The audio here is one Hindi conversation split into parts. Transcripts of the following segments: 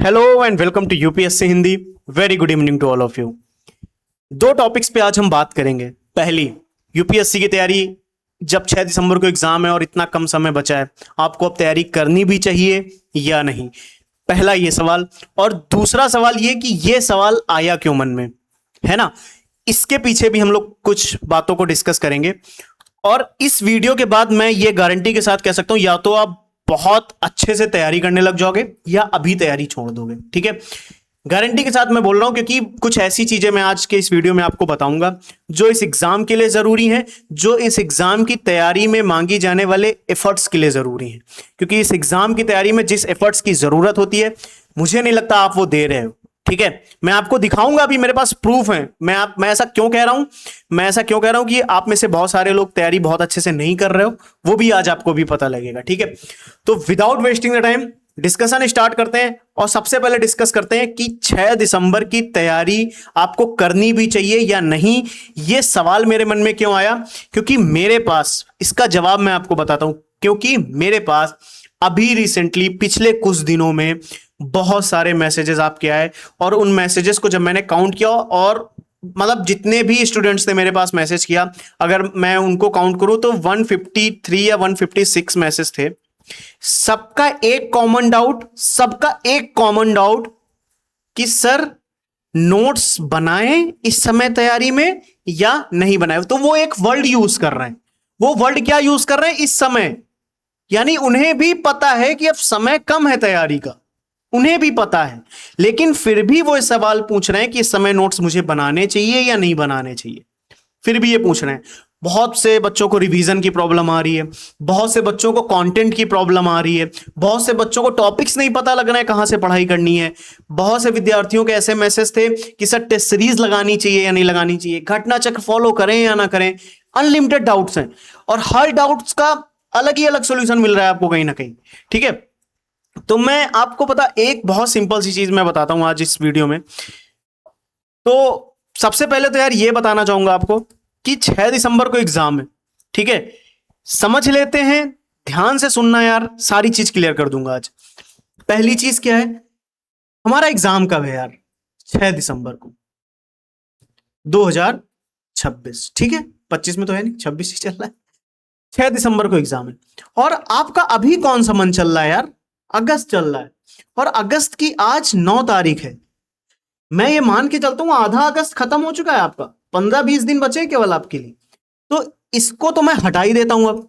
Hello and welcome to UPSC Hindi. Very good evening to all of you. दो टॉपिक्स पे आज हम बात करेंगे। पहली, यूपीएससी की तैयारी। जब 6 दिसंबर को एग्जाम है और इतना कम समय बचा है, आपको अब तैयारी करनी भी चाहिए या नहीं, पहला ये सवाल। और दूसरा सवाल ये कि ये सवाल आया क्यों मन में, है ना। इसके पीछे भी हम लोग कुछ बातों को डिस्कस करेंगे। और इस वीडियो के बाद मैं ये गारंटी के साथ कह सकता हूं, या तो आप बहुत अच्छे से तैयारी करने लग जाओगे या अभी तैयारी छोड़ दोगे। ठीक है, गारंटी के साथ मैं बोल रहा हूं, क्योंकि कुछ ऐसी चीजें मैं आज के इस वीडियो में आपको बताऊंगा जो इस एग्जाम के लिए जरूरी हैं, जो इस एग्जाम की तैयारी में मांगी जाने वाले एफर्ट्स के लिए जरूरी हैं। क्योंकि इस एग्जाम की तैयारी में जिस एफर्ट्स की जरूरत होती है, मुझे नहीं लगता आप वो दे रहे हो। ठीक है, मैं आपको दिखाऊंगा, अभी मेरे पास प्रूफ है। मैं ऐसा क्यों कह रहा हूं, कि आप में से बहुत सारे लोग तैयारी बहुत अच्छे से नहीं कर रहे हो, वो भी आज आपको भी पता लगेगा। ठीक है, तो without wasting the time discussion start करते हैं। और सबसे पहले डिस्कस करते हैं कि 6 दिसंबर की तैयारी आपको करनी भी चाहिए या नहीं। यह सवाल मेरे मन में क्यों आया, क्योंकि मेरे पास इसका जवाब मैं आपको बताता हूं। क्योंकि मेरे पास अभी रिसेंटली पिछले कुछ दिनों में बहुत सारे मैसेजेस आपके आए, और उन मैसेजेस को जब मैंने काउंट किया, और मतलब जितने भी स्टूडेंट्स ने मेरे पास मैसेज किया, अगर मैं उनको काउंट करूं तो 153 या 156 मैसेज थे। सबका एक कॉमन डाउट कि सर नोट्स बनाएं इस समय तैयारी में या नहीं बनाए। तो वो एक वर्ड यूज कर रहे हैं। वो वर्ड क्या यूज कर रहे हैं, इस समय। यानी उन्हें भी पता है कि अब समय कम है तैयारी का, उन्हें भी पता है, लेकिन फिर भी वो इस सवाल पूछ रहे हैं कि इस समय नोट्स मुझे बनाने चाहिए या नहीं बनाने चाहिए। फिर भी ये पूछ रहे हैं। बहुत से बच्चों को रिवीजन की प्रॉब्लम आ रही है, बहुत से बच्चों को कंटेंट की प्रॉब्लम आ रही है, बहुत से बच्चों को टॉपिक्स नहीं पता लग रहा है कहां से पढ़ाई करनी है। बहुत से विद्यार्थियों के ऐसे मैसेज थे कि सर टेस्ट सीरीज लगानी चाहिए या नहीं लगानी चाहिए, घटना चक्र फॉलो करें या ना करें। अनलिमिटेड डाउट्स हैं, और हर डाउट्स का अलग ही अलग सोल्यूशन मिल रहा है आपको कहीं ना कहीं। ठीक है, तो मैं आपको एक बहुत सिंपल सी चीज मैं बताता हूं आज इस वीडियो में। तो सबसे पहले तो यार ये बताना चाहूंगा आपको कि 6 दिसंबर को एग्जाम है। ठीक है, समझ लेते हैं, ध्यान से सुनना यार, सारी चीज क्लियर कर दूंगा आज। पहली चीज क्या है, हमारा एग्जाम कब है यार? 6 दिसंबर को 2026। ठीक है, 25 में तो है नहीं, 26 ही चल रहा है। 6 दिसंबर को एग्जाम है, और आपका अभी कौन सा मंथ चल रहा है यार? अगस्त चल रहा है, और अगस्त की आज 9 तारीख है। मैं ये मान के चलता हूं आधा अगस्त खत्म हो चुका है आपका, 15-20 दिन बचे केवल आपके लिए। तो इसको तो मैं हटा ही देता हूं अब,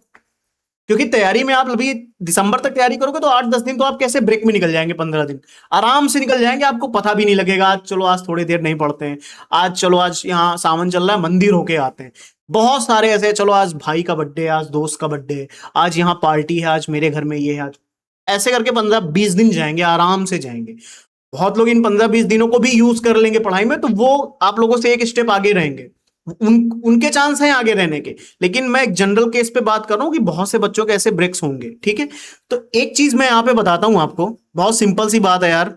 क्योंकि तैयारी में आप अभी दिसंबर तक तैयारी करोगे तो 8-10 दिन तो आप कैसे ब्रेक में निकल जाएंगे, 15 दिन आराम से निकल जाएंगे, आपको पता भी नहीं लगेगा। आज चलो आज थोड़ी देर नहीं पढ़ते हैं, आज चलो आज यहाँ सावन चल रहा है मंदिर होके आते हैं। बहुत सारे ऐसे, चलो आज भाई का बर्थडे, आज दोस्त का बर्थडे, आज यहाँ पार्टी है, आज मेरे घर में ये है, आज ऐसे करके 15-20 दिन जाएंगे, आराम से जाएंगे। बहुत लोग इन 15-20 दिनों को भी यूज कर लेंगे पढ़ाई में, तो वो आप लोगों से एक स्टेप आगे रहेंगे। उनके चांस हैं आगे रहने के, लेकिन मैं एक जनरल केस पे बात कर रहा हूं कि बहुत से बच्चों के ऐसे ब्रेक्स होंगे। ठीक है, तो एक चीज मैं यहां पे बताता हूं आपको, बहुत सिंपल सी बात है यार।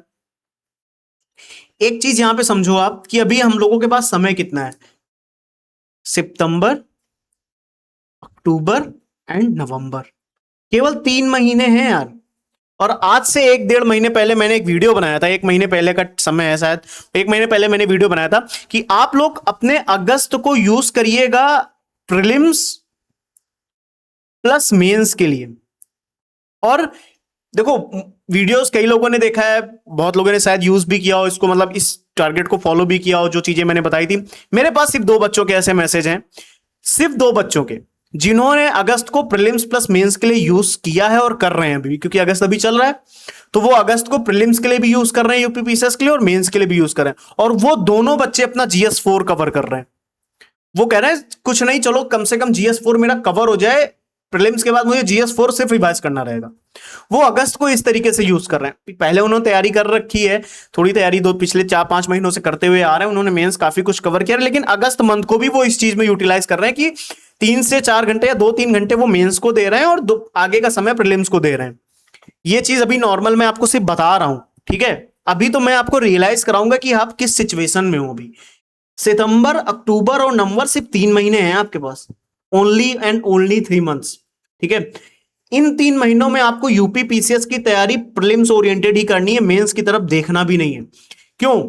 एक चीज यहां पे समझो आप कि अभी हम लोगों के पास समय कितना है, सितंबर, अक्टूबर एंड नवंबर, केवल 3 महीने हैं यार। और आज से 1-1.5 महीने पहले मैंने एक वीडियो बनाया था, 1 महीने पहले का समय है शायद, 1 महीने पहले मैंने वीडियो बनाया था कि आप लोग अपने अगस्त को यूज करिएगा प्रीलिम्स प्लस मेंस के लिए। और देखो, वीडियोस कई लोगों ने देखा है, बहुत लोगों ने शायद यूज भी किया हो इसको, मतलब इस टारगेट को फॉलो भी किया हो, जो चीजें मैंने बताई थी। मेरे पास सिर्फ 2 बच्चों के ऐसे मैसेज हैं, सिर्फ 2 बच्चों के, जिन्होंने अगस्त को प्रीलिम्स प्लस मेंस के लिए यूज किया है और कर रहे हैं अभी, क्योंकि अगस्त अभी चल रहा है, तो वो अगस्त को प्रीलिम्स के लिए भी यूज कर रहे हैं, यूपीपीसीएस के लिए, और मेंस के लिए भी यूज कर रहे हैं। और वो दोनों बच्चे अपना जीएस4 कवर कर रहे हैं। वो कह रहे हैं कुछ नहीं, चलो कम से कम जीएस4 मेरा कवर हो जाए, प्रीलिम्स के बाद मुझे जीएस4 सिर्फ रिवाइज करना रहेगा। वो अगस्त को इस तरीके से यूज कर रहे हैं। पहले उन्होंने तैयारी कर रखी है, थोड़ी तैयारी पिछले 4-5 महीनों से करते हुए आ रहे हैं, उन्होंने मेंस काफी कुछ कवर किया, लेकिन अगस्त मंथ को भी वो इस चीज में यूटिलाइज कर रहे हैं कि 3 से 4 घंटे या 2-3 घंटे वो मेंस को दे रहे हैं, और आगे का समय प्रीलिम्स को दे रहे हैं। ये चीज अभी नॉर्मल मैं आपको सिर्फ बता रहा हूं। ठीक है, अभी तो मैं आपको रियलाइज कराऊंगा कि आप किस सिचुएशन में हो। अभी सितंबर, अक्टूबर और नवंबर सिर्फ 3 महीने हैं आपके पास, ओनली एंड ओनली 3 मंथ्स। ठीक है, इन 3 महीनों में आपको यूपी पीसीएस की तैयारी प्रीलिम्स ओरिएंटेड ही करनी है, मेंस की तरफ देखना भी नहीं है। क्यों?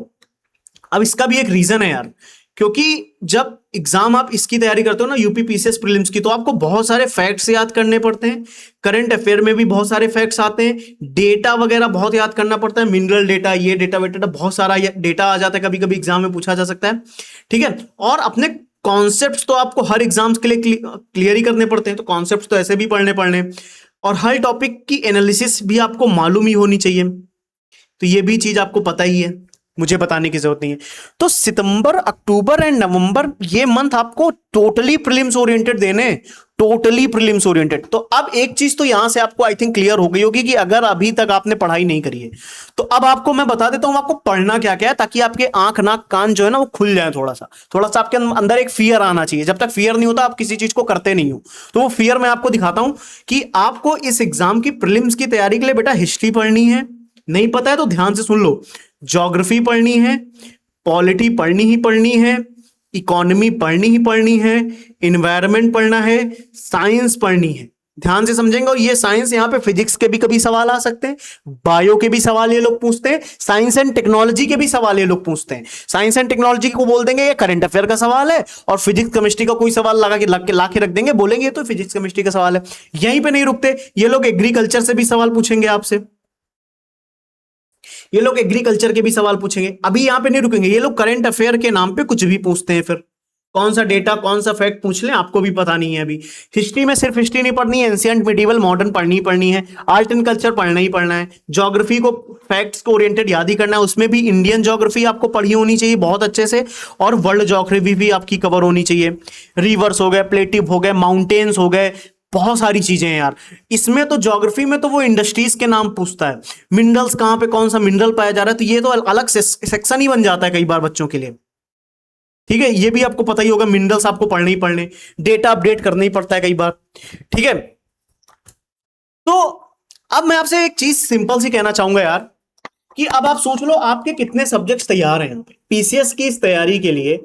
अब इसका भी एक रीजन है यार, क्योंकि जब एग्जाम आप इसकी तैयारी करते हो ना, यूपी पीसीएस प्रीलिम्स की, तो आपको बहुत सारे फैक्ट्स याद करने पड़ते हैं। करंट अफेयर में भी बहुत सारे फैक्ट्स आते हैं, डेटा वगैरह बहुत याद करना पड़ता है, मिनरल डेटा, ये डेटा वेटा, बहुत सारा डेटा आ जाता है, कभी कभी एग्जाम में पूछा जा सकता है। ठीक है, और अपने कॉन्सेप्ट्स तो आपको हर एग्जाम्स के लिए क्लियर ही करने पड़ते हैं, तो कॉन्सेप्ट्स तो ऐसे भी पढ़ने पढ़ने, और हर टॉपिक की एनालिसिस भी आपको मालूम ही होनी चाहिए, तो ये भी चीज आपको पता ही है, मुझे बताने की जरूरत नहीं है। तो सितंबर, अक्टूबर एंड नवंबर, ये मंथ आपको टोटली प्रीलिम्स ओरिएंटेड देने, टोटली प्रीलिम्स ओरिएंटेड। तो अब एक चीज तो यहां से आपको आई थिंक क्लियर हो गई होगी कि अगर अभी तक आपने पढ़ाई नहीं करी है, तो अब आपको मैं बता देता हूं आपको पढ़ना क्या क्या है, ताकि आपके आंख नाक कान जो है ना वो खुल जाए, थोड़ा सा आपके अंदर एक फियर आना चाहिए। जब तक फियर नहीं होता आप किसी चीज को करते नहीं हो, तो वो फियर मैं आपको दिखाता हूं कि आपको इस एग्जाम की प्रीलिम्स की तैयारी के लिए बेटा हिस्ट्री पढ़नी है, नहीं पता है तो ध्यान से सुन लो, ज्योग्राफी पढ़नी है, पॉलिटी पढ़नी ही पढ़नी है, इकोनॉमी पढ़नी ही पढ़नी है, इन्वायरमेंट पढ़ना है, साइंस पढ़नी है। ध्यान से समझेंगे, और ये साइंस यहां पे फिजिक्स के भी कभी सवाल आ सकते हैं, बायो के भी सवाल ये लोग पूछते हैं, साइंस एंड टेक्नोलॉजी के भी सवाल ये लोग पूछते हैं। साइंस एंड टेक्नोलॉजी को बोल देंगे ये करंट अफेयर का सवाल है, और फिजिक्स केमिस्ट्री का कोई सवाल ला के रख देंगे, बोलेंगे ये तो फिजिक्स केमिस्ट्री का सवाल है। यहीं पे नहीं रुकते, ये लोग एग्रीकल्चर से भी सवाल पूछेंगे आपसे, ये लोग एग्रीकल्चर के भी सवाल पूछेंगे। अभी यहां पे नहीं रुकेंगे, ये लोग करंट अफेयर के नाम पे कुछ भी पूछते हैं, फिर कौन सा डेटा कौन सा फैक्ट पूछ लें आपको भी पता नहीं है। अभी हिस्ट्री में सिर्फ हिस्ट्री नहीं पढ़नी है, एंशिएंट मिडिवल मॉडर्न पढ़नी ही पढ़नी है, आर्ट एंड कल्चर पढ़ना ही पढ़ना है, ज्योग्राफी को फैक्ट्स को ओरिएंटेड याद ही करना है, उसमें भी इंडियन ज्योग्राफी आपको पढ़ी होनी चाहिए बहुत अच्छे से, और वर्ल्ड ज्योग्राफी भी आपकी कवर होनी चाहिए। रिवर्स हो गए, प्लेटिव हो गए, माउंटेन्स हो गए, बहुत सारी चीजें हैं यार इसमें। तो ज्योग्राफी में तो वो इंडस्ट्रीज के नाम पूछता है, मिनरल्स कहां पे कौन सा मिनरल पाया जा रहा है, तो ये तो अलग सेक्शन ही बन जाता है कई बार बच्चों के लिए। ठीक है, ये भी आपको पता ही होगा, मिनरल्स आपको पढ़ने ही पढ़ने, डेटा अपडेट करना ही पड़ता है कई बार। ठीक है, तो अब मैं आपसे एक चीज सिंपल सी कहना चाहूंगा यार, कि अब आप सोच लो आपके कितने सब्जेक्ट्स तैयार हैं यहाँ पे पीसीएस की इस तैयारी के लिए,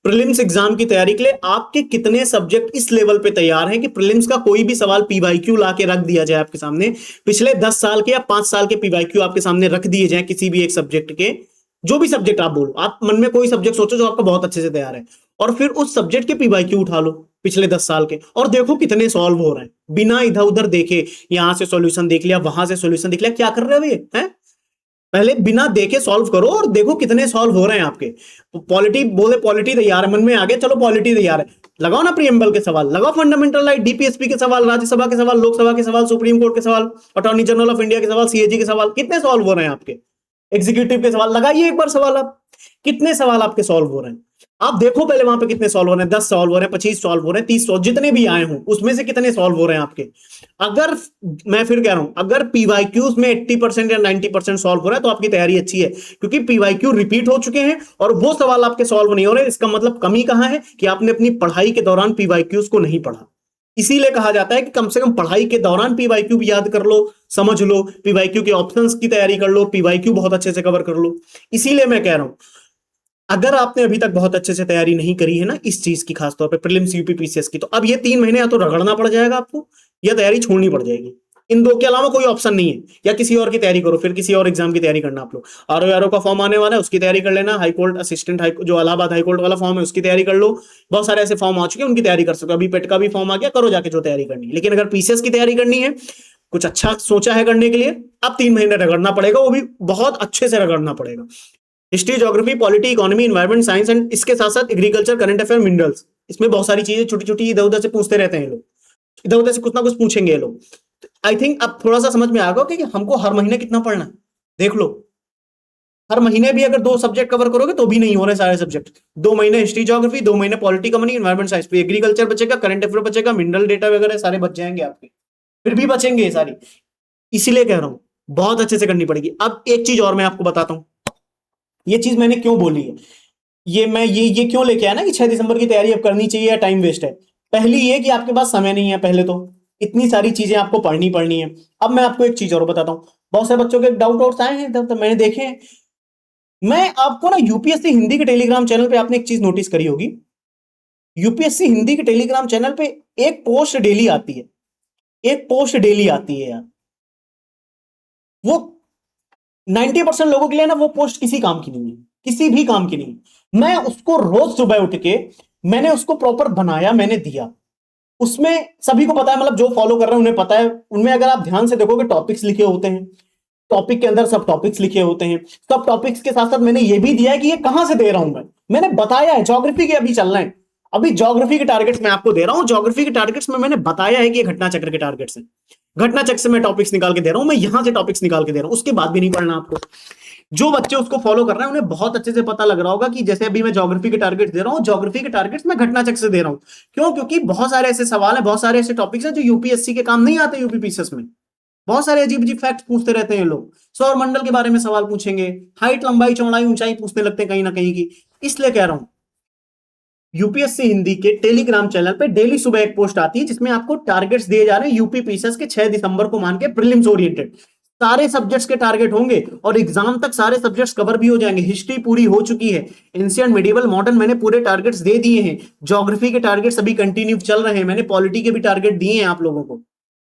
प्रीलिम्स एग्जाम की तैयारी के लिए आपके कितने सब्जेक्ट इस लेवल पे तैयार हैं कि प्रीलिम्स का कोई भी सवाल पीवाईक्यू ला के रख दिया जाए आपके सामने, पिछले 10 साल के या 5 साल के पीवाईक्यू आपके सामने रख दिए जाए किसी भी एक सब्जेक्ट के, जो भी सब्जेक्ट आप बोलो, आप मन में कोई सब्जेक्ट सोचो जो आपका बहुत अच्छे से तैयार है, और फिर उस सब्जेक्ट के पीवाईक्यू उठा लो पिछले 10 साल के, और देखो कितने सॉल्व हो रहे हैं बिना इधर उधर देखे। यहां से सॉल्यूशन देख लिया, वहां से सॉल्यूशन देख लिया, क्या कर रहे हो ये हैं? पहले बिना देखे सॉल्व करो और देखो कितने सॉल्व हो रहे हैं आपके। पॉलिटी बोले, पॉलिटी तैयार है, मन में आ गया चलो पॉलिटी तैयार है, लगाओ ना प्रीएम्बल के सवाल, लगाओ फंडामेंटल राइट, डीपीएसपी के सवाल, राज्यसभा के सवाल, लोकसभा के सवाल, सुप्रीम कोर्ट के सवाल, अटॉर्नी जनरल ऑफ इंडिया के सवाल, सीएजी के सवाल, कितने सॉल्व हो रहे हैं आपके, एग्जीक्यूटिव के सवाल लगाइए एक बार सवाल, आप कितने सवाल आपके सॉल्व हो रहे हैं, आप देखो पहले वहां पे कितने सॉल्व हो रहे हैं, 10 सॉल्व हो रहे हैं, 25 सॉल्व हो रहे हैं, 30 सॉल्व, जितने भी आए हों उसमें से कितने सॉल्व हो रहे हैं आपके। अगर मैं फिर कह रहा हूं, अगर पीवाईक्यूज में 80% या 90% सॉल्व हो रहा है तो आपकी तैयारी अच्छी है, क्योंकि पीवाईक्यू रिपीट हो चुके हैं और वो सवाल आपके सॉल्व नहीं हो रहे, इसका मतलब कमी कहां है कि आपने अपनी पढ़ाई के दौरान पीवाईक्यूज को नहीं पढ़ा। इसीलिए कहा जाता है कि कम से कम पढ़ाई के दौरान पीवाईक्यू भी याद कर लो, समझ लो, पीवाईक्यू के ऑप्शंस की तैयारी कर लो, पीवाईक्यू बहुत अच्छे से कवर कर लो। इसीलिए मैं कह रहा हूं, अगर आपने अभी तक बहुत अच्छे से तैयारी नहीं करी है ना इस चीज की, खासतौर पे प्रीलिम्स यूपी पीसीएस की, तो अब ये 3 महीने या तो रगड़ना पड़ जाएगा आपको, या तैयारी छोड़नी पड़ जाएगी। इन दो के अलावा कोई ऑप्शन नहीं है, या किसी और की तैयारी करो, फिर किसी और एग्जाम की तैयारी करना। आप लोग आरओ का फॉर्म आने वाला है, उसकी तैयारी कर लेना, हाईकोर्ट असिस्टेंट जो इलाहाबाद हाईकोर्ट वाला फॉर्म है उसकी तैयारी कर लो, बहुत सारे ऐसे फॉर्म आ चुके हैं उनकी तैयारी कर सकते हो, अभी पेट का भी फॉर्म आ गया, करो जाके जो तैयारी करनी है। लेकिन अगर पीसीएस की तैयारी करनी है, कुछ अच्छा सोचा है करने के लिए, अब 3 महीने रगड़ना पड़ेगा, वो भी बहुत अच्छे से रगड़ना पड़ेगा। History, geography, polity, economy, environment, science and इसके साथ साथ एग्रीकल्चर, करंट अफेयर, मिनरल्स, इसमें बहुत सारी चीजें छोटी छोटी इधर उधर से पूछते रहते हैं लोग, इधर उधर से कुछ ना कुछ पूछेंगे ये लोग। आई थिंक अब थोड़ा सा समझ में आ गया कि हमको हर महीने कितना पढ़ना है, देख लो। हर महीने भी अगर 2 सब्जेक्ट कवर करोगे तो भी नहीं हो रहे सारे सब्जेक्ट। 2 महीने हिस्ट्री ज्योग्राफी, 2 महीने polity, economy, environment, science, agriculture बचेगा, करंट अफेयर बचेगा, मिनरल डेटा वगैरह सारे बच जाएंगे आपके, फिर भी बचेंगे ये सारी। इसीलिए कह रहा हूं बहुत अच्छे से करनी पड़ेगी। अब एक चीज और मैं आपको बताता हूं, ये चीज मैंने क्यों बोली है, ये क्यों लेके आया ना कि 6 दिसंबर की तैयारी अब करनी चाहिए या टाइम वेस्ट है। पहली ये कि आपके पास समय नहीं है, पहले तो इतनी सारी चीजें आपको पढ़नी है। अब मैं आपको एक चीज और बताता हूं, बहुत सारे बच्चों के डाउट आए हैं तब मैंने देखे हैं। मैं आपको ना यूपीएससी हिंदी के टेलीग्राम चैनल पे आपने एक चीज नोटिस करी होगी, यूपीएससी हिंदी के टेलीग्राम चैनल पे एक पोस्ट डेली आती है, एक पोस्ट डेली आती है यार, वो 90% लोगों के लिए ना वो पोस्ट किसी काम की नहीं है, किसी भी काम की नहीं। मैं उसको रोज सुबह उठ के मैंने उसको प्रॉपर बनाया, मैंने दिया। उसमें सभी को पता है, मतलब जो फॉलो कर रहे हैं उन्हें पता है, उनमें अगर आप ध्यान से देखोगे टॉपिक्स लिखे होते हैं, टॉपिक के अंदर सब टॉपिक्स लिखे होते हैं। सब टॉपिक्स के साथ साथ मैंने ये भी दिया है कि ये कहां से दे रहा हूं मैंने बताया है। ज्योग्राफी के अभी चल रहे हैं, अभी ज्योग्राफी के टारगेट्स मैं आपको दे रहा हूं। ज्योग्राफी के टारगेट्स में मैंने बताया है कि ये घटना चक्र के टारगेट्स हैं। घटना चक्र से मैं टॉपिक्स निकाल के दे रहा हूं, मैं यहां से टॉपिक्स निकाल के दे रहा हूं, उसके बाद भी नहीं पढ़ना आपको। जो बच्चे उसको फॉलो कर रहे हैं उन्हें बहुत अच्छे से पता लग रहा होगा कि जैसे अभी मैं ज्योग्राफी के टारगेट्स दे रहा हूं, ज्योग्राफी के टारगेट्स मैं घटना चक्र से दे रहा हूं। क्यों? क्योंकि बहुत सारे ऐसे सवाल है, बहुत सारे ऐसे टॉपिक्स हैं जो यूपीएससी के काम नहीं आते, यूपीपीसीएस में। बहुत सारे अजीब अजीब फैक्ट पूछते रहते हैं लोग। सौर मंडल के बारे में सवाल पूछेंगे, हाइट लंबाई चौड़ाई ऊंचाई पूछने लगते हैं कहीं ना कहीं की। इसलिए कह रहा हूं, यूपीएससी हिंदी के टेलीग्राम चैनल पे डेली सुबह एक पोस्ट आती है जिसमें आपको टारगेट्स दिए जा रहे हैं यूपी पीसीएस के 6 दिसंबर को मान के, प्रीलिम्स ओरिएंटेड सारे सब्जेक्ट्स के टारगेट होंगे और एग्जाम तक सारे सब्जेक्ट्स कवर भी हो जाएंगे। हिस्ट्री पूरी हो चुकी है, एंशिएंट मेडिवल मॉडर्न मैंने पूरे टारगेट्स दे दिए हैं। ज्योग्राफी के टारगेट्स अभी कंटिन्यू चल रहे हैं, मैंने पॉलिटी के भी टारगेट दिए हैं आप लोगों को।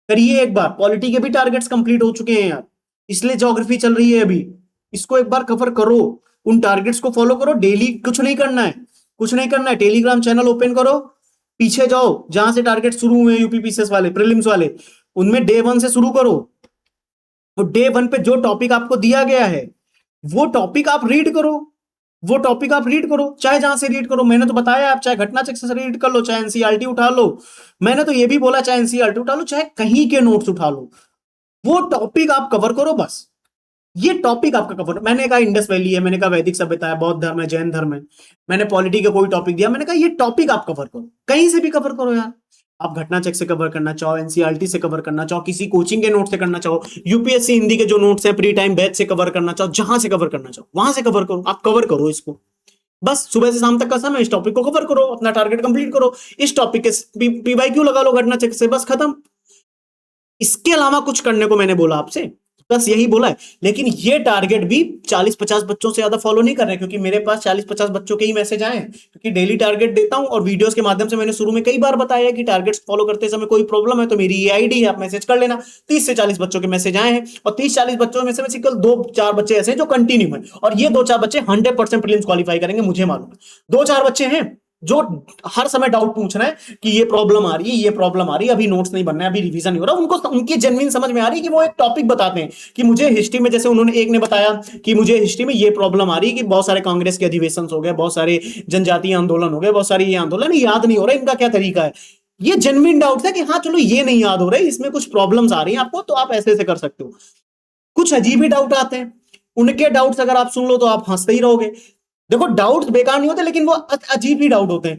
करिए एक बार, पॉलिटी के भी टारगेट्स कंप्लीट हो चुके हैं यार, इसलिए ज्योग्राफी चल रही है अभी। इसको एक बार कवर करो, उन टारगेट्स को फॉलो करो डेली। कुछ नहीं करना है, कुछ नहीं करना है, टेलीग्राम चैनल ओपन करो, पीछे जाओ जहां से टारगेट शुरू हुए यूपीपीसीएस वाले प्रीलिम्स वाले, उनमें डे 1 से शुरू करो। तो डे 1 पे जो टॉपिक आपको दिया गया है वो टॉपिक आप रीड करो, वो टॉपिक आप रीड करो, चाहे जहां से रीड करो। मैंने तो बताया, आप चाहे घटना चक्र से रीड कर लो, चाहे एनसीईआरटी उठा लो। मैंने तो ये भी बोला चाहे एनसीईआरटी उठा लो, चाहे कहीं के नोट्स उठा लो, वो टॉपिक आप कवर करो बस। ये टॉपिक आपका कवर। मैंने कहा इंडस वैली है, मैंने कहा वैदिक सभ्यता है, बौद्ध धर्म है, जैन धर्म है, मैंने पॉलिटी का कोई टॉपिक दिया, मैंने कहा ये टॉपिक आप कवर करो, कहीं से भी कवर करो यार। आप घटना चक्र से कवर करना चाहो, एनसीईआरटी से कवर करना चाहो, किसी कोचिंग के नोट से करना चाहो, यूपीएससी हिंदी के जो नोट्स हैं प्री टाइम बैच से कवर करना चाहो, जहां से कवर करना चाहो वहां से कवर करो। आप कवर करो इसको, बस सुबह से शाम तक का समय इस टॉपिक को कवर करो, अपना टारगेट कंप्लीट करो। इस टॉपिक के पीवाईक्यू लगा लो घटना चक्र से, बस खत्म। इसके अलावा कुछ करने को मैंने बोला आपसे, बस यही बोला है। लेकिन ये टारगेट भी 40-50 बच्चों से ज्यादा फॉलो नहीं कर रहे, क्योंकि मेरे पास 40-50 बच्चों के ही मैसेज आए हैं, क्योंकि डेली टारगेट देता हूं और वीडियोस के माध्यम से मैंने शुरू में कई बार बताया कि टारगेट्स फॉलो करते समय कोई प्रॉब्लम है तो मेरी ये आईडी है, आप मैसेज कर लेना। 30 से 40 बच्चों के मैसेज आए हैं और 30-40 बच्चों में से केवल 2-4 बच्चे ऐसे हैं जो कंटिन्यू है, और ये 2-4 बच्चे 100% प्रीलिम्स क्वालिफाई करेंगे, मुझे मालूम है। 2-4 बच्चे हैं जो हर समय डाउट पूछ रहे हैं कि ये प्रॉब्लम आ रही है, ये प्रॉब्लम आ रही है, अभी नोट्स नहीं बनना है, अभी रिवीजन नहीं हो रहा। उनको उनकी जेन्युइन समझ में आ रही है कि वो एक टॉपिक बताते हैं कि मुझे हिस्ट्री में, जैसे उन्होंने एक ने बताया कि मुझे हिस्ट्री में ये प्रॉब्लम आ रही है कि बहुत सारे कांग्रेस के अधिवेशन हो गए, बहुत सारे जनजातीय आंदोलन हो गए, बहुत सारे ये आंदोलन याद नहीं हो रहा, इनका क्या तरीका है। ये जेन्युइन डाउट है कि हाँ चलो ये नहीं याद हो रहा है, इसमें कुछ प्रॉब्लम्स आ रही है आपको, तो आप ऐसे ऐसे कर सकते हो। कुछ अजीब ही डाउट आते हैं, उनके डाउट्स अगर आप सुन लो तो आप हंसते ही रहोगे। देखो डाउट्स बेकार नहीं होते, लेकिन वो अजीब ही डाउट होते हैं।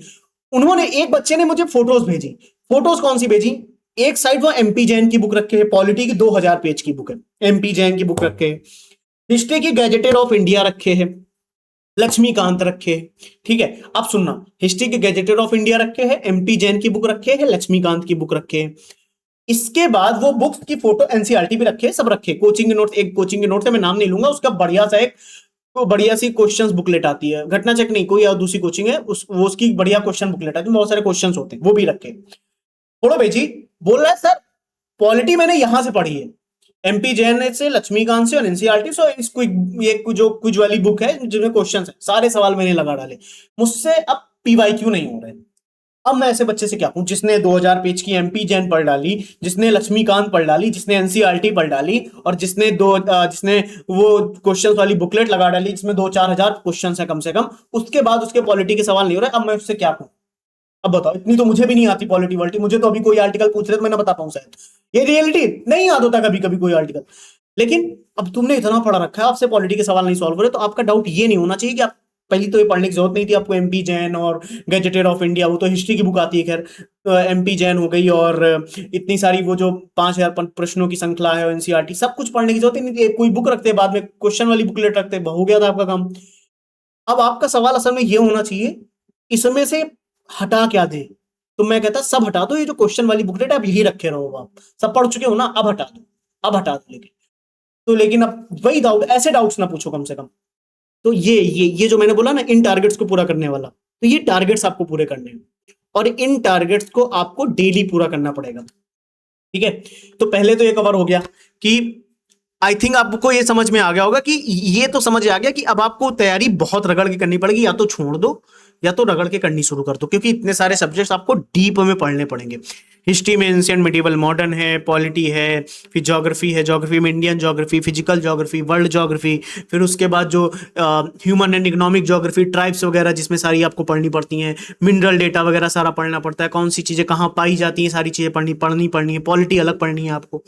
उन्होंने, एक बच्चे ने मुझे फोटोज भेजी। फोटोज कौन सी भेजी? एक साइड वो एमपी जैन की बुक रखे है, पॉलिटी की 2000 पेज की बुक है, एमपी जैन की बुक रखे है, हिस्ट्री की गैजेटेड ऑफ इंडिया रखे है, लक्ष्मीकांत रखे है। ठीक है, अब सुनना, हिस्ट्री के गैजेटेड ऑफ इंडिया रखे हैं, एमपी जैन की बुक रखे है, लक्ष्मीकांत की बुक रखे है। इसके बाद वो बुक्स की फोटो एनसीईआरटी भी रखे, सब रखे। कोचिंग के नोट्स, एक कोचिंग के नोट है, मैं नाम नहीं लूंगा, उसका बढ़िया सा एक तो बढ़िया सी क्वेश्चंस बुकलेट आती है, घटना चेक नहीं, कोई और दूसरी कोचिंग है वो उसकी बढ़िया क्वेश्चन बुकलेट आती है, बहुत सारे क्वेश्चंस होते हैं, वो भी रखे। बोलो भेजी, बोल रहा है सर पॉलिटी मैंने यहां से पढ़ी है, एमपी जैन से, लक्ष्मीकांत से और एनसीईआरटी से, इसको ये जो कुछ वाली बुक है जिसमें क्वेश्चंस है, सारे सवाल मैंने लगा डाले। मुझसे अब पीवाईक्यू नहीं हो रहे। अब मैं ऐसे बच्चे से क्या पूछूं जिसने 2000 पेज की एमपी जैन पढ़ डाली, जिसने लक्ष्मीकांत पढ़ डाली, जिसने एनसीईआरटी पढ़ डाली, और जिसने वो क्वेश्चंस वाली बुकलेट लगा डाली जिसमें 2-4 हजार क्वेश्चंस है कम से कम, उसके बाद उसके पॉलिटी के सवाल नहीं हो रहे। अब मैं उससे क्या पूछूं? अब बताओ, इतनी तो मुझे भी नहीं आती पॉलिटी वॉलिटी, मुझे तो अभी कोई आर्टिकल पूछ रहे तो मैं ना बता पाऊं शायद, ये रियलिटी नहीं याद होता कभी कभी कोई आर्टिकल। लेकिन अब तुमने इतना पढ़ा रखा है, आपसे पॉलिटी के सवाल नहीं सॉल्व हो रहे, तो आपका डाउट ये नहीं होना चाहिए कि आप, पहली तो ये पढ़ने की जरूरत नहीं थी आपको एमपी जैन और गैजेटेड ऑफ इंडिया, वो तो हिस्ट्री की बुक आती है खैर, एमपी जैन हो गई, और इतनी सारी वो जो 5000 प्रश्नों की श्रृंखला है एनसीईआरटी, सब कुछ पढ़ने की जरूरत ही नहीं थी। कोई बुक रखते, बाद में क्वेश्चन वाली बुकलेट रखते, हो गया था आपका काम। अब आपका सवाल असल में ये होना चाहिए इसमें से हटा क्या दे, तो मैं कहता सब हटा दो, ये जो क्वेश्चन वाली बुकलेट है आप यही रखे रहो, आप सब पढ़ चुके हो ना, अब हटा दो, अब हटा दो। लेकिन अब वही डाउट, ऐसे डाउट्स ना पूछो कम से कम। तो ये जो मैंने बोला ना, इन टारगेट्स को पूरा करने वाला, तो ये टारगेट्स आपको पूरे करने हैं, और इन टारगेट्स को आपको डेली पूरा करना पड़ेगा। ठीक है, तो पहले तो ये कवर हो गया कि आई थिंक आपको ये समझ में आ गया होगा कि ये तो समझ आ गया कि अब आपको तैयारी बहुत रगड़ के करनी पड़ेगी, या तो छोड़ दो या तो रगड़ के करनी शुरू कर दो, क्योंकि इतने सारे सब्जेक्ट्स आपको डीप में पढ़ने पड़ेंगे। हिस्ट्री में एंशिएंट मिडिवल मॉडर्न है, पॉलिटी है, फिर ज्योग्राफी है, ज्योग्राफी में Indian geography, physical geography, world geography, फिर उसके बाद जो human and economic geography, tribes वगैरह जिसमें सारी आपको पढ़नी पड़ती हैं, मिनरल डेटा वगैरह सारा पढ़ना पड़ता है, कौन सी चीज़ें कहाँ पाई जाती हैं, सारी चीज़ें पढ़नी है, पॉलिटी अलग पढ़नी है आपको।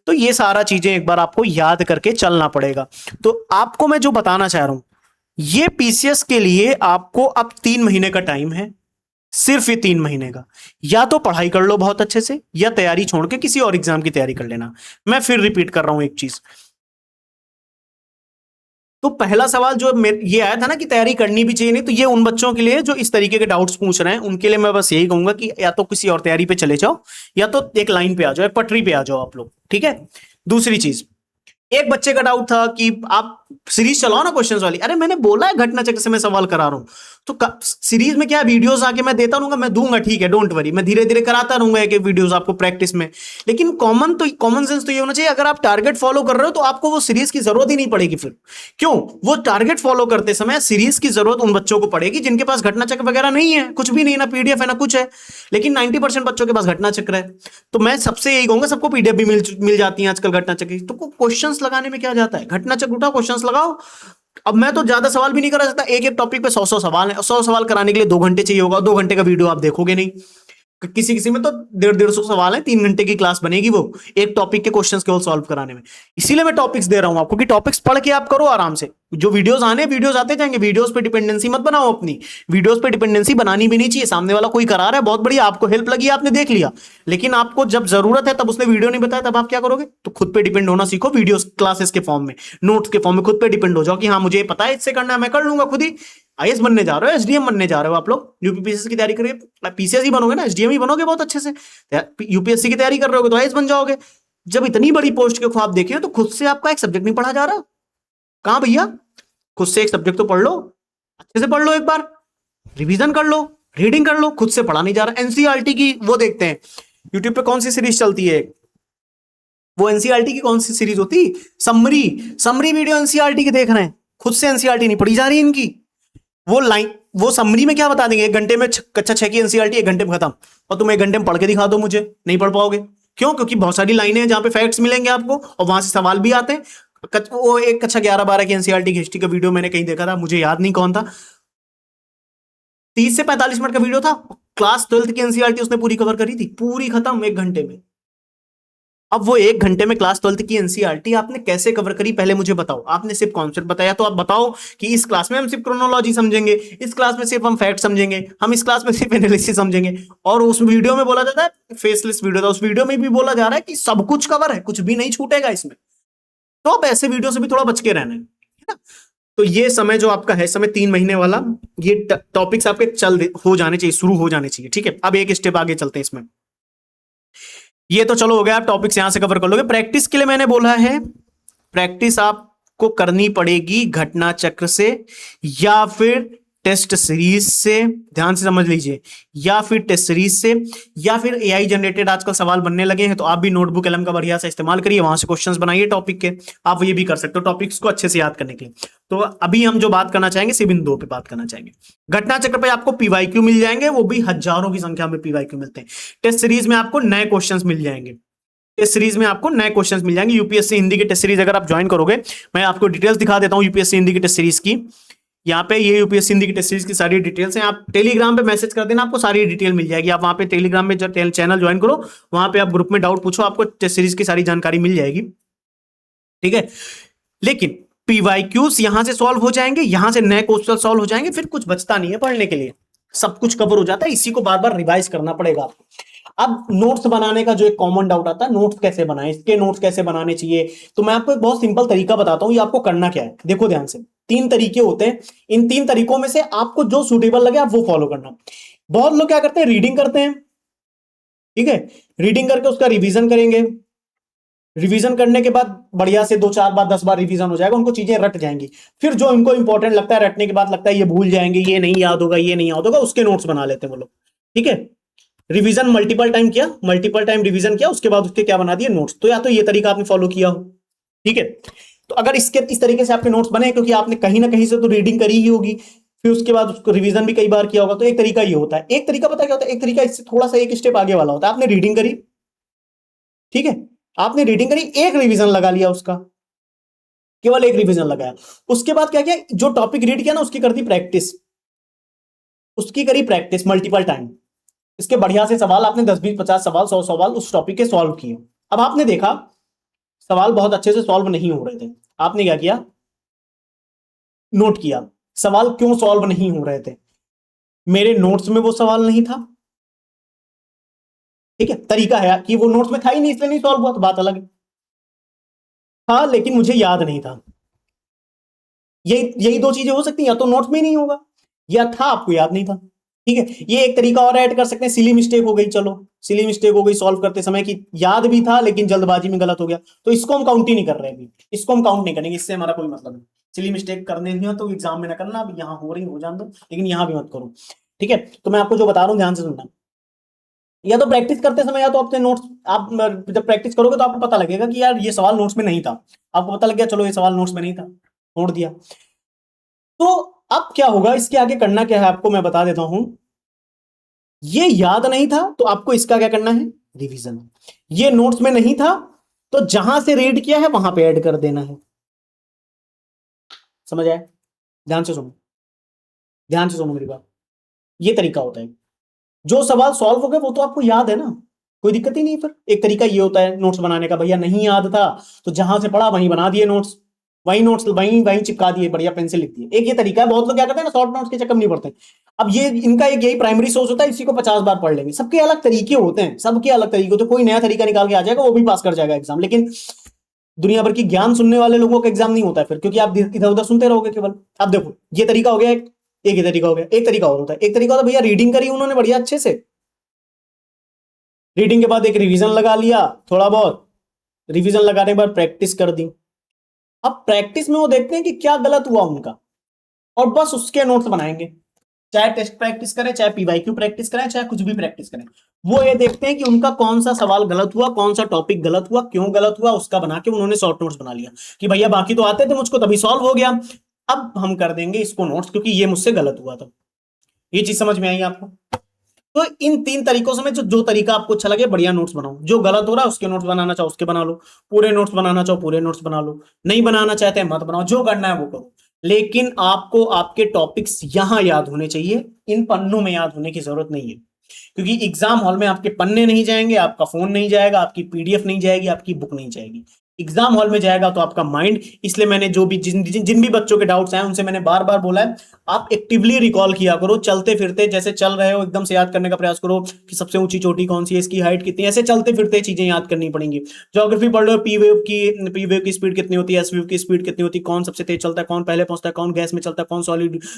तो ये सारा चीज़ें एक बार आपको याद करके चलना पड़ेगा। तो आपको मैं जो बताना चाह रहा हूँ, ये पीसीएस के लिए आपको अब 3 महीने का टाइम है, सिर्फ ये 3 महीने का। या तो पढ़ाई कर लो बहुत अच्छे से, या तैयारी छोड़ के किसी और एग्जाम की तैयारी कर लेना। मैं फिर रिपीट कर रहा हूं एक चीज। तो पहला सवाल जो ये आया था ना कि तैयारी करनी भी चाहिए नहीं, तो ये उन बच्चों के लिए जो इस तरीके के डाउट्स पूछ रहे हैं, उनके लिए मैं बस यही कहूंगा कि या तो किसी और तैयारी पे चले जाओ, या तो एक लाइन पे आ जाओ, एक पटरी पे आ जाओ आप लोग। ठीक है। दूसरी चीज, एक बच्चे का डाउट था कि आप सीरीज चलाओ ना क्वेश्चंस वाली। अरे मैंने बोला है घटना चक्र से मैं सवाल करा रहा हूं, तो सीरीज में क्या वीडियोस आके मैं देता रहूंगा, मैं दूंगा, ठीक है, डोंट वरी, मैं धीरे धीरे कराता रहूंगा एक एक वीडियोस आपको प्रैक्टिस में। लेकिन कॉमन सेंस तो ये होना चाहिए, अगर आप टारगेट फॉलो कर रहे हो तो आपको वो सीरीज की जरूरत ही नहीं पड़ेगी फिर। क्यों? वो टारगेट फॉलो करते समय सीरीज की जरूरत उन बच्चों को पड़ेगी जिनके पास घटना चक्र वगैरह नहीं है, कुछ भी नहीं, ना पीडीएफ है ना कुछ है। लेकिन 90% बच्चों के पास घटना चक्र है। तो मैं सबसे यही कहूंगा, सबको पीडीएफ भी मिल जाती है आजकल घटना चक्र की, तो क्वेश्चंस लगाने में क्या जाता है, घटना चक्र उठाओ, क्वेश्चंस लगाओ। अब मैं तो ज्यादा सवाल भी नहीं करा सकता, एक एक टॉपिक पे 100 सवाल है, 100 सवाल कराने के लिए 2 घंटे चाहिए होगा, 2 घंटे का वीडियो आप देखोगे नहीं। किसी किसी में तो 150 सवाल है, 3 घंटे की क्लास बनेगी वो एक टॉपिक के क्वेश्चंस केवल सॉल्व कराने में। इसीलिए मैं टॉपिक्स दे रहा हूं आपको कि टॉपिक्स पढ़ के आप करो आराम से। जो वीडियोस आने, वीडियोस आते जाएंगे, वीडियोस पे डिपेंडेंसी मत बनाओ अपनी। वीडियोस पे डिपेंडेंसी बनानी भी नहीं चाहिए। सामने वाला कोई करा रहा है, बहुत बढ़िया, आपको हेल्प लगी, आपने देख लिया, लेकिन आपको जब जरूरत है तब उसने वीडियो नहीं बताया, तब आप क्या करोगे? तो खुद पे डिपेंड होना सीखो, वीडियोस क्लासेस के फॉर्म में, नोट्स के फॉर्म में खुद पे डिपेंड हो जाओ कि हाँ मुझे पता है इससे करना है, मैं कर लूंगा खुद ही। आईएएस बनने जा रहे हो, एसडीएम बनने जा रहे हो आप लोग, यूपीपीसीएस की तैयारी करिए, पीसीएस ही बनोगे ना, एसडीएम ही बनोगे बहुत अच्छे से। यूपीएससी की तैयारी कर रहे हो तो आईएएस बन जाओगे। जब इतनी बड़ी पोस्ट के ख्वाब देखे तो खुद से आपका एक सब्जेक्ट नहीं पढ़ा जा रहा, कहां भैया? खुद से एक सब्जेक्ट तो पढ़ लो, अच्छे से पढ़ लो, एक बार रिवीजन कर लो, रीडिंग कर लो। खुद से पढ़ा नहीं जा रहा। एनसीईआरटी की वो देखते हैं यूट्यूब पे, कौन सी सीरीज चलती है, वो एनसीईआरटी की कौन सी सीरीज होती, समरी, समरी वीडियो एनसीईआरटी की देख रहे हैं, खुद से एनसीईआरटी नहीं पढ़ी जा रही इनकी। वो समरी में क्या बता देंगे, 1 घंटे में कक्षा 6 की एनसीईआरटी 1 घंटे में खत्म, और तुम 1 घंटे में पढ़ के दिखा दो मुझे, नहीं पढ़ पाओगे। क्यों? क्योंकि बहुत सारी लाइनें हैं जहां पे फैक्ट्स मिलेंगे आपको, और वहां से सवाल भी आते हैं। वो एक कक्षा 11-12 की एनसीईआरटी की हिस्ट्री का वीडियो मैंने कहीं देखा था, मुझे याद नहीं कौन था, 30 से 45 मिनट का वीडियो था, क्लास 12th की एनसीईआरटी उसने पूरी कवर करी थी, पूरी खत्म 1 घंटे में। अब वो 1 घंटे में क्लास 12th की एनसीईआरटी आपने कैसे कवर करी, पहले मुझे बताओ। आपने सिर्फ कॉन्सेप्ट बताया, तो आप बताओ कि इस क्लास में हम सिर्फ क्रोनोलॉजी समझेंगे, इस क्लास में सिर्फ हम फैक्ट समझेंगे, हम इस क्लास में सिर्फ एनालिसिस समझेंगे। और उस वीडियो में बोला जाता है, फेसलेस वीडियो था, उस वीडियो में भी बोला जा रहा है कि सब कुछ कवर है, कुछ भी नहीं छूटेगा इसमें। तो अब ऐसे वीडियो से भी थोड़ा बच के रहना है ना। तो ये समय जो आपका है, समय 3 महीने वाला, ये टॉपिक्स आपके हो जाने चाहिए, शुरू हो जाने चाहिए। ठीक है, अब एक स्टेप आगे चलते हैं इसमें। ये तो चलो हो गया, आप टॉपिक्स यहां से कवर कर लोगे। प्रैक्टिस के लिए मैंने बोला है, प्रैक्टिस आपको करनी पड़ेगी घटना चक्र से, या फिर टेस्ट सीरीज से, ध्यान से समझ लीजिए, या फिर टेस्ट सीरीज से, या फिर एआई जनरेटेड आजकल सवाल बनने लगे हैं, तो आप भी नोटबुक कलम का बढ़िया से इस्तेमाल करिए, वहां से क्वेश्चंस बनाइए टॉपिक के। आप ये भी कर सकते हो टॉपिक्स को अच्छे से याद करने के लिए। तो अभी हम जो बात करना चाहेंगे, सिर्फ इन 2 पे बात करना चाहेंगे। घटना चक्र पे आपको पीवाईक्यू मिल जाएंगे, वो भी हजारों की संख्या में पीवाईक्यू मिलते हैं। टेस्ट सीरीज में आपको नए क्वेश्चंस मिल जाएंगे, टेस्ट सीरीज में आपको नए क्वेश्चंस मिल जाएंगे। यूपीएससी हिंदी की टेस्ट सीरीज अगर आप ज्वाइन करोगे, मैं आपको डिटेल्स दिखा देता हूं यूपीएससी हिंदी की टेस्ट सीरीज की। यहाँ पे ये यूपीएससी हिंदी की टेस्ट सीरीज की सारी डिटेल्स हैं। आप टेलीग्राम पे मैसेज कर देना, आपको सारी डिटेल मिल जाएगी। आप वहां पे टेलीग्राम में जब चैनल ज्वाइन करो, वहां पे आप ग्रुप में डाउट पूछो, आपको टेस्ट सीरीज की सारी जानकारी मिल जाएगी। ठीक है, लेकिन पीवाईक्यूज यहां से सॉल्व हो जाएंगे, यहां से नए क्वेश्चन सॉल्व हो जाएंगे, फिर कुछ बचता नहीं है पढ़ने के लिए, सब कुछ कवर हो जाता है। इसी को बार बार रिवाइज करना पड़ेगा आपको। अब नोट्स बनाने का जो एक कॉमन डाउट आता है, नोट्स कैसे बनाएं, इसके नोट्स कैसे बनाने चाहिए, तो मैं आपको एक बहुत सिंपल तरीका बताता हूं। ये आपको करना क्या है, देखो ध्यान से। 3 तरीके होते हैं, इन 3 तरीकों में से आपको जो सूटेबल लगे आप वो फॉलो करना। बहुत लोग क्या करते हैं, रीडिंग करते हैं, ठीक है, रीडिंग करके उसका रिवीजन करेंगे, रिवीजन करने के बाद बढ़िया से 2-4 बार 10 बार रिवीजन हो जाएगा, उनको चीजें रट जाएंगी। फिर जो इनको इंपॉर्टेंट लगता है, रटने के बाद लगता है ये भूल जाएंगे, ये नहीं याद होगा, ये नहीं याद होगा, उसके नोट्स बना लेते हैं वो लोग। ठीक है, रिवीजन मल्टीपल टाइम किया, मल्टीपल टाइम रिवीजन किया, उसके बाद उसके क्या बना दिए नोट्स। तो या तो ये तरीका आपने फॉलो किया हो, ठीक है। तो अगर इस तरीके से आपके नोट्स बने, क्योंकि आपने कहीं ना कहीं से तो रीडिंग करी ही होगी, फिर उसके बाद उसको रिवीजन भी कई बार किया होगा, तो एक तरीका ये होता है। एक तरीका पता क्या होता है, एक तरीका इससे थोड़ा सा एक स्टेप आगे वाला होता है। आपने रीडिंग करी, ठीक है, आपने रीडिंग करी, एक रिवीजन लगा लिया उसका, केवल एक रिवीजन लगाया। उसके बाद क्या किया, जो टॉपिक रीड किया ना उसकी कर दी प्रैक्टिस, उसकी करी प्रैक्टिस मल्टीपल टाइम। इसके बढ़िया से सवाल आपने 10 20 50 सवाल 100 सवाल उस टॉपिक के सॉल्व किए। अब आपने देखा सवाल बहुत अच्छे से सॉल्व नहीं हो रहे थे, आपने क्या किया, नोट किया सवाल क्यों सॉल्व नहीं हो रहे थे। मेरे नोट्स में वो सवाल नहीं था, ठीक है। तरीका है कि वो नोट्स में था ही नहीं इसलिए नहीं सॉल्व हुआ, तो बात अलग है। था लेकिन मुझे याद नहीं था। यही यही दो चीजें हो सकती हैं, या तो नोट्स में ही नहीं होगा, या था आपको याद नहीं था, ठीक है। ये एक तरीका और ऐड कर सकते हैं, सिली मिस्टेक हो गई, चलो सिली मिस्टेक हो गई सॉल्व करते समय कि याद भी था लेकिन जल्दबाजी में गलत हो गया, तो इसको हम काउंट ही नहीं कर रहे अभी, इसको हम काउंट नहीं करेंगे, इससे हमारा कोई मतलब नहीं। सिली मिस्टेक करने नहीं हो तो एग्जाम में ना करना, अब यहाँ हो रही हो जान दो, लेकिन यहाँ भी मत करो, ठीक है। तो मैं आपको जो बता रहा हूँ ध्यान से सुनना। या तो प्रैक्टिस करते समय, या तो अपने नोट्स, आप जब प्रैक्टिस करोगे तो आपको पता लगेगा कि यार ये सवाल नोट्स में नहीं था, आपको पता लग गया चलो ये सवाल नोट्स में नहीं था, छोड़ दिया। तो अब क्या होगा, इसके आगे करना क्या है आपको मैं बता देता हूं। ये याद नहीं था तो आपको इसका क्या करना है, रिवीजन। ये नोट्स में नहीं था तो जहां से रीड किया है वहां पे ऐड कर देना है। समझ आए, ध्यान से सुनो, ध्यान से सुनो मेरी बात। ये तरीका होता है, जो सवाल सॉल्व हो गए वो तो आपको याद है ना, कोई दिक्कत ही नहीं। फिर एक तरीका ये होता है नोट्स बनाने का, भैया नहीं याद था तो जहां से पढ़ा वहीं बना दिए नोट्स, वहीं नोट्स वहीं वहीं चिपका दिए, बढ़िया पेंसिल लिख दिए। एक ये तरीका है, बहुत लोग क्या करते हैं ना शॉर्ट नोट्स के चक्कर में नहीं पढ़ते। अब ये इनका एक यही प्राइमरी सोर्स होता है, इसी को 50 बार पढ़ लेंगे। सबके अलग तरीके होते हैं, सबके अलग तरीके होते हैं, कोई नया तरीका निकाल के आ जाएगा वो भी पास कर जाएगा एग्जाम, लेकिन दुनिया भर की ज्ञान सुनने वाले लोगों का एग्जाम नहीं होता है फिर, क्योंकि आप इधर उधर सुनते रहोगे केवल। अब देखो ये तरीका हो गया एक ही तरीका हो गया, एक तरीका और होता है, एक तरीका होता है भैया रीडिंग करी उन्होंने बढ़िया अच्छे से, रीडिंग के बाद एक रिवीजन लगा लिया, थोड़ा बहुत रिवीजन लगाने के बाद प्रैक्टिस कर दी। अब प्रैक्टिस में वो देखते हैं कि क्या गलत हुआ उनका, और बस उसके नोट्स बनाएंगे। चाहे टेस्ट प्रैक्टिस करें, चाहे पीवाईक्यू प्रैक्टिस करें, चाहे कुछ भी प्रैक्टिस करें, वो ये देखते हैं कि उनका कौन सा सवाल गलत हुआ, कौन सा टॉपिक गलत हुआ, क्यों गलत हुआ, उसका बना के उन्होंने शॉर्ट नोट्स बना लिया कि भैया बाकी तो आते थे मुझको तभी सॉल्व हो गया, अब हम कर देंगे इसको नोट्स क्योंकि ये मुझसे गलत हुआ था। ये चीज समझ में आई आपको। तो इन तीन तरीकों से मैं जो तरीका आपको अच्छा लगे बढ़िया नोट्स बनाओ, जो गलत हो रहा है उसके नोट्स बनाना चाहो उसके बना लो, पूरे नोट्स बनाना चाहो पूरे नोट्स बना लो, नहीं बनाना चाहते हैं मत बनाओ, जो करना है वो करो। लेकिन आपको आपके टॉपिक्स यहां याद होने चाहिए, इन पन्नों में याद होने की जरूरत नहीं है, क्योंकि एग्जाम हॉल में आपके पन्ने नहीं जाएंगे, आपका फोन नहीं जाएगा, आपकी पीडीएफ नहीं जाएगी, आपकी बुक नहीं जाएगी। एग्जाम हॉल में जाएगा तो आपका माइंड। इसलिए मैंने जो भी जिन भी बच्चों के डाउट्स आए उनसे मैंने बार बार बोला है, आप एक्टिवली रिकॉल किया करो, चलते फिरते जैसे चल रहे हो एकदम से याद करने का प्रयास करो कि सबसे ऊंची चोटी कौन सी है, इसकी हाइट कितनी है, ऐसे चलते फिरते चीजें याद करनी पड़ेंगी। ज्योग्राफी पढ़ लो, पी वेव की स्पीड कितनी होती है, एस वेव की स्पीड कितनी होती है, कौन सबसे तेज चलता है, कौन पहले पहुंचता है, कौन गैस में चलता है,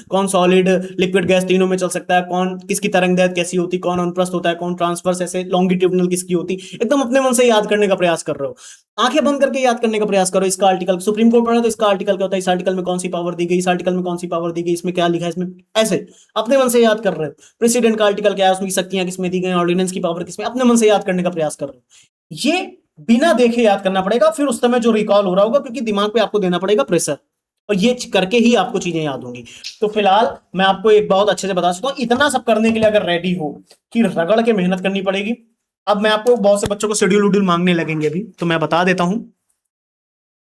कौन सॉलिड लिक्विड गैस तीनों में चल सकता है, कौन किसकी तरंग दैर्घ्य कैसी होती, कौन अनुप्रस्थ होता है, कौन ट्रांसवर्स, ऐसे लॉन्गिट्यूडनल किसकी होती, एकदम अपने मन से याद करने का प्रयास कर रहे हो, आंखें बंद करके याद करने का प्रयास करो। इसका आर्टिकल सुप्रीम कोर्ट पढ़ा तो इसका आर्टिकल क्या होता है, इस आर्टिकल में कौन सी पावर दी गई, इस आर्टिकल में कौन सी पावर दी गई, इसमें क्या लिखा है, इसमें ऐसे अपने मन से याद कर रहे हो। प्रेसिडेंट का आर्टिकल क्या है, उसमें शक्तियां किसमें दी गई, ऑर्डिनेंस की पावर किसमें, अपने मन से याद करने का प्रयास कर रहे हो। ये बिना देखे याद करना पड़ेगा, फिर उस समय जो रिकॉल हो रहा होगा, क्योंकि दिमाग पे आपको देना पड़ेगा प्रेशर, और ये करके ही आपको चीजें याद होंगी। तो फिलहाल मैं आपको एक बहुत अच्छे से बता सकता हूं, इतना सब करने के लिए अगर रेडी हो कि रगड़ के मेहनत करनी पड़ेगी। अब मैं आपको बहुत से बच्चों को शेड्यूल वुड्यूल मांगने लगेंगे अभी, तो मैं बता देता हूं।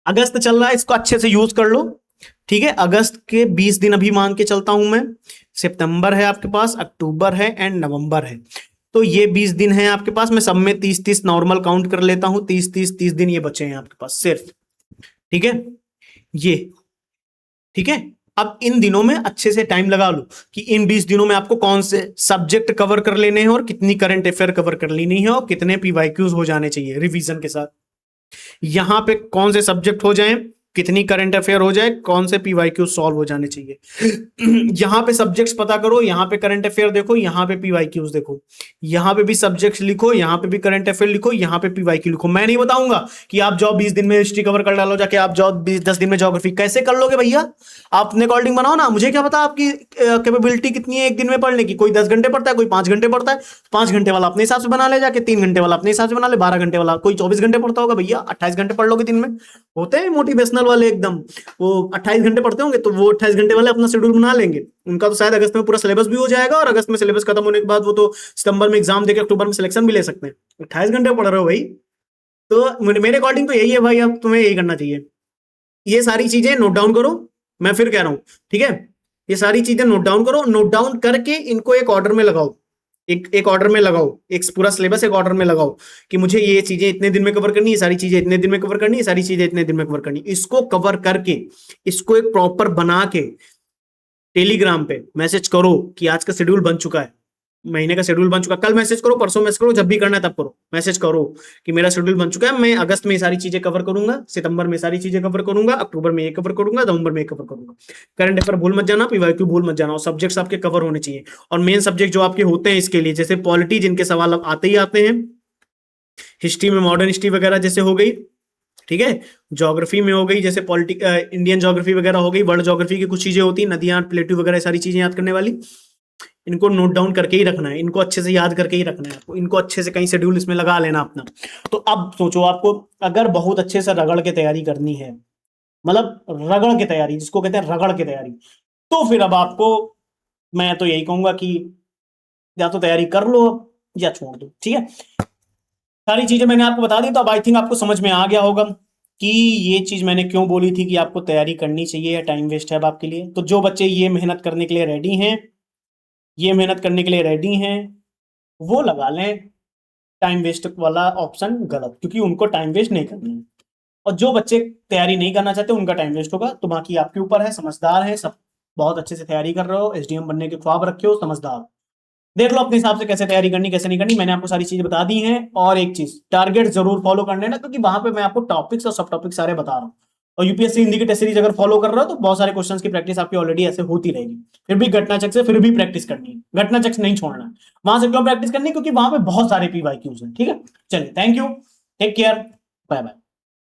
अगस्त चल रहा है, इसको अच्छे से यूज कर लो, ठीक है। अगस्त के 20 दिन अभी मान के चलता हूं मैं, सितंबर है आपके पास, अक्टूबर है एंड नवंबर है, तो ये 20 दिन है आपके पास। मैं सब में 30-30 नॉर्मल काउंट कर लेता हूं, 30-30 दिन ये बचे हैं आपके पास सिर्फ, ठीक है। ये ठीक है। अब इन दिनों में अच्छे से टाइम लगा लो कि इन 20 दिनों में आपको कौन से सब्जेक्ट कवर कर लेने हैं और कितनी करंट अफेयर कवर कर लेनी है और कितने पीवाईक्यूज हो जाने चाहिए रिवीजन के साथ। यहां पे कौन से सब्जेक्ट हो जाएं, कितनी करंट अफेयर हो जाए, कौन से पीवाईक्यू सॉल्व हो जाने चाहिए। यहाँ पे सब्जेक्ट्स पता करो, यहाँ पे करंट अफेयर देखो, यहाँ पे पीवाईक्यूज देखो, यहाँ पे भी सब्जेक्ट्स लिखो, यहाँ पे भी करंट अफेयर लिखो, यहाँ पे पीवाईक्यू लिखो। मैं नहीं बताऊंगा कि आप जाओ 20 दिन में हिस्ट्री कवर कर डालो, जाके आप जाओ 10 दिन में ज्योग्राफी। कैसे कर लोगे भैया, आप अपने अकॉर्डिंग बनाओ ना। मुझे क्या पता आपकी कैपेबिलिटी कितनी है एक दिन में पढ़ने की। कोई 10 घंटे पढ़ता है, कोई 5 घंटे पढ़ता है। 5 घंटे वाला अपने हिसाब से बना ले जाके, 3 घंटे वाला अपने हिसाब से बना ले, 12 घंटे वाला कोई 24 घंटे पढ़ता होगा। भैया 28 घंटे पढ़ लोगे दिन में। होते हैं मोटिवेशनल वाले एकदम, वो 28 घंटे पढ़ते होंगे, तो वो 28 घंटे वाले अपना शेड्यूल बना लेंगे। उनका तो शायद अगस्त में पूरा सिलेबस भी हो जाएगा, और अगस्त में सिलेबस खत्म होने के बाद वो तो सितंबर में एग्जाम देकर अक्टूबर में सिलेक्शन भी ले सकते हैं। 28 घंटे पढ़ रहे हो भाई, तो मेरे अकॉर्डिंग तो यही है भाई। अब तुम्हें यही करना चाहिए, ये सारी चीजें नोट डाउन करो। मैं फिर कह रहा हूं, ठीक है, ये सारी चीजें नोट डाउन करो। नोट डाउन करके इनको एक ऑर्डर में लगाओ, एक ऑर्डर में लगाओ, एक पूरा सिलेबस एक ऑर्डर में लगाओ कि मुझे ये चीजें इतने दिन में कवर करनी है, सारी चीजें इतने दिन में कवर करनी है, सारी चीजें इतने दिन में कवर करनी है। इसको कवर करके, इसको एक प्रॉपर बना के टेलीग्राम पे मैसेज करो कि आज का शेड्यूल बन चुका है, महीने का शेड्यूल बन चुका है। कल मैसेज करो, परसों मैसेज करो, जब भी करना है तब करो, मैसेज करो कि मेरा शेड्यूल बन चुका है, मैं अगस्त में ये सारी चीजें कवर करूंगा, सितंबर में सारी चीजें कवर करूंगा, अक्टूबर में ये कवर करूंगा, नवंबर में ये कवर करूंगा। करंट अफेयर भूल मत जाना, पीवाईक्यू भूल मत जाना, और सब्जेक्ट्स आपके कवर होने चाहिए। और मेन सब्जेक्ट जो आपके होते हैं इसके लिए, जैसे पॉलिटी जिनके सवाल अब आते ही आते हैं, हिस्ट्री में मॉडर्न हिस्ट्री वगैरह जैसे हो गई, ठीक है, ज्योग्राफी में हो गई जैसे इंडियन ज्योग्राफी वगैरह हो गई, वर्ल्ड ज्योग्राफी की कुछ चीजें होती है, नदियां, प्लेट्यू वगैरह सारी चीजें याद करने वाली, इनको नोट डाउन करके ही रखना है, इनको अच्छे से याद करके ही रखना है आपको, इनको अच्छे से कहीं शेड्यूल इसमें लगा लेना अपना। तो अब सोचो, आपको अगर बहुत अच्छे से रगड़ के तैयारी करनी है, मतलब रगड़ के तैयारी जिसको कहते हैं रगड़ के तैयारी, तो फिर अब आपको मैं तो यही कहूंगा कि या तो तैयारी कर लो या छोड़ दो, ठीक है। सारी चीजें मैंने आपको बता दी, तो अब आई थिंक आपको समझ में आ गया होगा कि ये चीज मैंने क्यों बोली थी कि आपको तैयारी करनी चाहिए या टाइम वेस्ट है अब आपके लिए। तो जो बच्चे ये मेहनत करने के लिए रेडी हैं, ये मेहनत करने के लिए रेडी हैं, वो लगा लें टाइम वेस्ट वाला ऑप्शन गलत, क्योंकि उनको टाइम वेस्ट नहीं करना है। और जो बच्चे तैयारी नहीं करना चाहते उनका टाइम वेस्ट होगा। तो बाकी आपके ऊपर है, समझदार है सब, बहुत अच्छे से तैयारी कर रहे हो, एसडीएम बनने के ख्वाब रखे हो, समझदार, देख लो अपने हिसाब से कैसे तैयारी करनी कैसे नहीं करनी। मैंने आपको सारी चीजें बता दी हैं। और एक चीज, टारगेट जरूर फॉलो करने ना, क्योंकि वहां पे मैं आपको टॉपिक्स और सब टॉपिक सारे बता रहा हूँ। और यूपीएससी हिंदी की टेस्ट सीरीज अगर फॉलो कर रहे हो तो बहुत सारे क्वेश्चंस की प्रैक्टिस आपकी ऑलरेडी ऐसे होती रहेगी। फिर भी घटना चेक से फिर भी प्रैक्टिस करनी है, घटना चेक नहीं छोड़ना है। वहां से क्यों प्रैक्टिस करनी है, क्योंकि वहां पे बहुत सारे पीवाईक्यूज हैं, ठीक है। चलिए, thank you, take care, bye bye.